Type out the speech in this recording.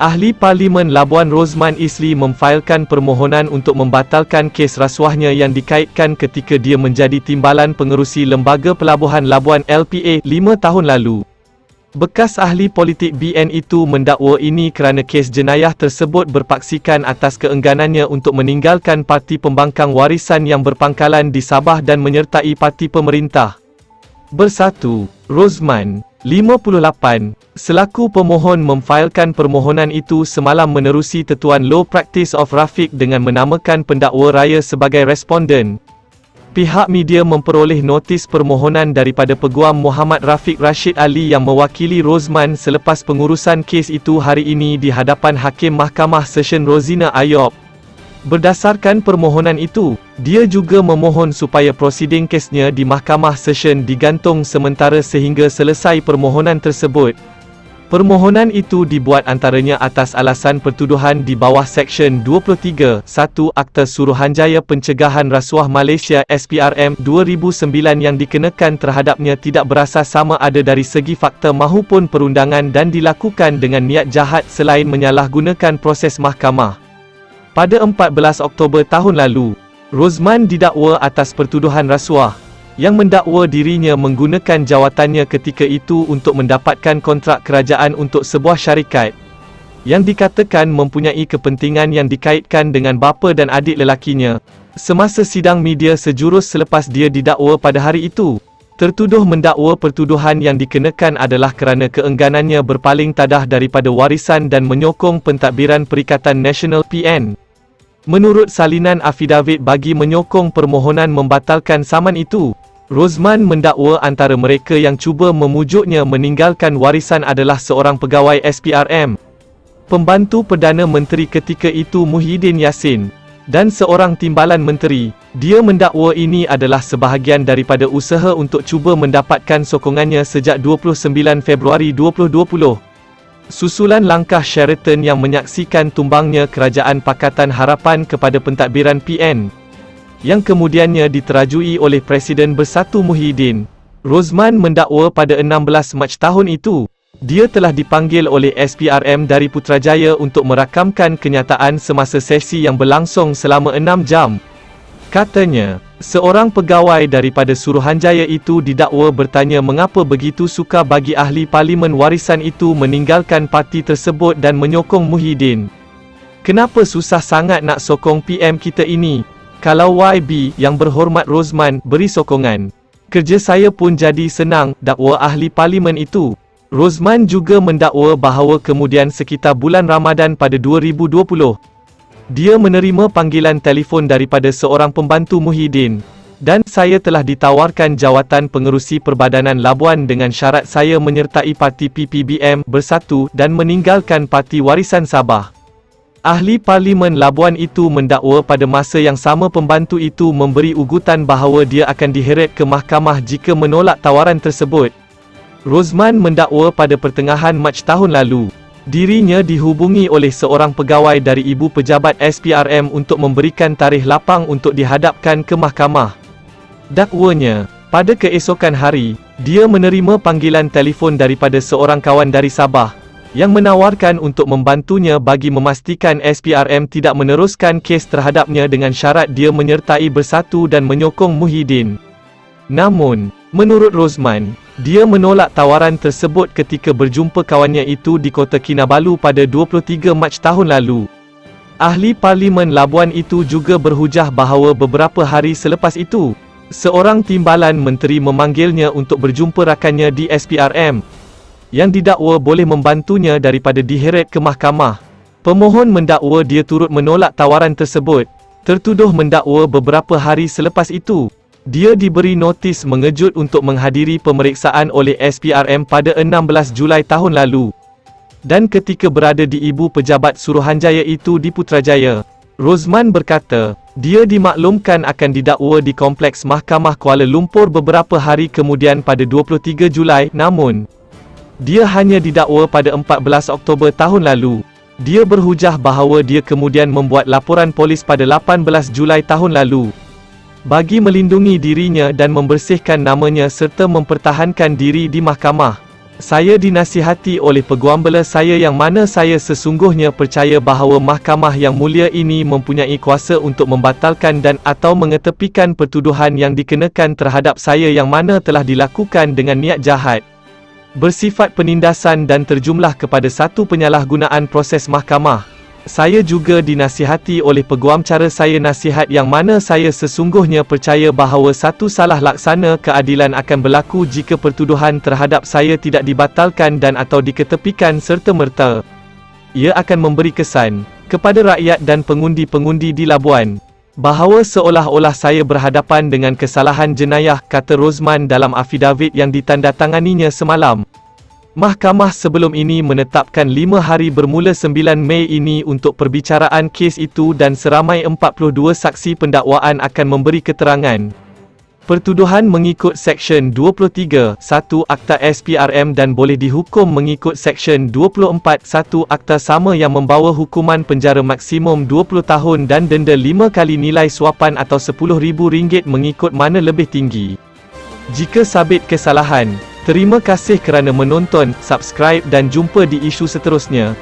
Ahli Parlimen Labuan Rosman Isli memfailkan permohonan untuk membatalkan kes rasuahnya yang dikaitkan ketika dia menjadi timbalan pengerusi Lembaga Pelabuhan Labuan LPA 5 tahun lalu. Bekas ahli politik BN itu mendakwa ini kerana kes jenayah tersebut berpaksikan atas keengganannya untuk meninggalkan parti pembangkang warisan yang berpangkalan di Sabah dan menyertai parti pemerintah. Bersatu, Rosman, 58, selaku pemohon memfailkan permohonan itu semalam menerusi Tetuan Law Practice of Rafiq dengan menamakan pendakwa raya sebagai responden. Pihak media memperoleh notis permohonan daripada Peguam Muhammad Rafiq Rashid Ali yang mewakili Rosman selepas pengurusan kes itu hari ini di hadapan Hakim Mahkamah Session Rozina Ayob. Berdasarkan permohonan itu, dia juga memohon supaya prosiding kesnya di Mahkamah Session digantung sementara sehingga selesai permohonan tersebut. Permohonan itu dibuat antaranya atas alasan pertuduhan di bawah Seksyen 23(1) Akta Suruhanjaya Pencegahan Rasuah Malaysia SPRM 2009 yang dikenakan terhadapnya tidak berasas sama ada dari segi fakta mahupun perundangan dan dilakukan dengan niat jahat selain menyalahgunakan proses mahkamah. Pada 14 Oktober tahun lalu, Rosman didakwa atas pertuduhan rasuah, yang mendakwa dirinya menggunakan jawatannya ketika itu untuk mendapatkan kontrak kerajaan untuk sebuah syarikat, yang dikatakan mempunyai kepentingan yang dikaitkan dengan bapa dan adik lelakinya. Semasa sidang media sejurus selepas dia didakwa pada hari itu, tertuduh mendakwa pertuduhan yang dikenakan adalah kerana keengganannya berpaling tadah daripada warisan dan menyokong pentadbiran Perikatan Nasional PN. Menurut salinan afidavit bagi menyokong permohonan membatalkan saman itu, Rosman mendakwa antara mereka yang cuba memujuknya meninggalkan warisan adalah seorang pegawai SPRM, pembantu Perdana Menteri ketika itu Muhyiddin Yassin, dan seorang timbalan menteri. Dia mendakwa ini adalah sebahagian daripada usaha untuk cuba mendapatkan sokongannya sejak 29 Februari 2020. Susulan langkah Sheraton yang menyaksikan tumbangnya Kerajaan Pakatan Harapan kepada pentadbiran PN, yang kemudiannya diterajui oleh Presiden Bersatu Muhyiddin. Rosman mendakwa pada 16 Mac tahun itu, dia telah dipanggil oleh SPRM dari Putrajaya untuk merakamkan kenyataan semasa sesi yang berlangsung selama 6 jam. Katanya, seorang pegawai daripada Suruhanjaya itu didakwa bertanya mengapa begitu suka bagi ahli parlimen warisan itu meninggalkan parti tersebut dan menyokong Muhyiddin. Kenapa susah sangat nak sokong PM kita ini? Kalau YB, yang berhormat Rosman, beri sokongan, kerja saya pun jadi senang, dakwa ahli parlimen itu. Rosman juga mendakwa bahawa kemudian sekitar bulan Ramadan pada 2020, dia menerima panggilan telefon daripada seorang pembantu Muhyiddin, dan saya telah ditawarkan jawatan pengerusi Perbadanan Labuan dengan syarat saya menyertai parti PPBM Bersatu dan meninggalkan parti Warisan Sabah. Ahli Parlimen Labuan itu mendakwa pada masa yang sama pembantu itu memberi ugutan bahawa dia akan diheret ke mahkamah jika menolak tawaran tersebut. Rosman mendakwa pada pertengahan Mac tahun lalu, dirinya dihubungi oleh seorang pegawai dari ibu pejabat SPRM untuk memberikan tarikh lapang untuk dihadapkan ke mahkamah. Dakwanya, pada keesokan hari, dia menerima panggilan telefon daripada seorang kawan dari Sabah, yang menawarkan untuk membantunya bagi memastikan SPRM tidak meneruskan kes terhadapnya dengan syarat dia menyertai Bersatu dan menyokong Muhyiddin. Namun, menurut Rosman, dia menolak tawaran tersebut ketika berjumpa kawannya itu di Kota Kinabalu pada 23 Mac tahun lalu. Ahli Parlimen Labuan itu juga berhujah bahawa beberapa hari selepas itu, seorang timbalan menteri memanggilnya untuk berjumpa rakannya di SPRM, yang didakwa boleh membantunya daripada diheret ke mahkamah. Pemohon mendakwa dia turut menolak tawaran tersebut. Tertuduh mendakwa beberapa hari selepas itu, dia diberi notis mengejut untuk menghadiri pemeriksaan oleh SPRM pada 16 Julai tahun lalu. Dan ketika berada di ibu pejabat Suruhanjaya itu di Putrajaya, Rosman berkata, dia dimaklumkan akan didakwa di Kompleks Mahkamah Kuala Lumpur beberapa hari kemudian pada 23 Julai, namun dia hanya didakwa pada 14 Oktober tahun lalu. Dia berhujah bahawa dia kemudian membuat laporan polis pada 18 Julai tahun lalu bagi melindungi dirinya dan membersihkan namanya serta mempertahankan diri di mahkamah. Saya dinasihati oleh peguam bela saya yang mana saya sesungguhnya percaya bahawa Mahkamah yang Mulia ini mempunyai kuasa untuk membatalkan dan atau mengetepikan pertuduhan yang dikenakan terhadap saya yang mana telah dilakukan dengan niat jahat, bersifat penindasan dan terjumlah kepada satu penyalahgunaan proses mahkamah. Saya juga dinasihati oleh peguam cara saya nasihat yang mana saya sesungguhnya percaya bahawa satu salah laksana keadilan akan berlaku jika pertuduhan terhadap saya tidak dibatalkan dan atau diketepikan serta-merta. Ia akan memberi kesan kepada rakyat dan pengundi-pengundi di Labuan bahawa seolah-olah saya berhadapan dengan kesalahan jenayah, kata Rosman dalam afidavit yang ditandatanganinya semalam. Mahkamah sebelum ini menetapkan 5 hari bermula 9 Mei ini untuk perbicaraan kes itu dan seramai 42 saksi pendakwaan akan memberi keterangan. Pertuduhan mengikut Seksyen 23(1) Akta SPRM dan boleh dihukum mengikut Seksyen 24(1) Akta sama yang membawa hukuman penjara maksimum 20 tahun dan denda 5 kali nilai suapan atau RM10,000 mengikut mana lebih tinggi jika sabit kesalahan. Terima kasih kerana menonton, subscribe dan jumpa di isu seterusnya.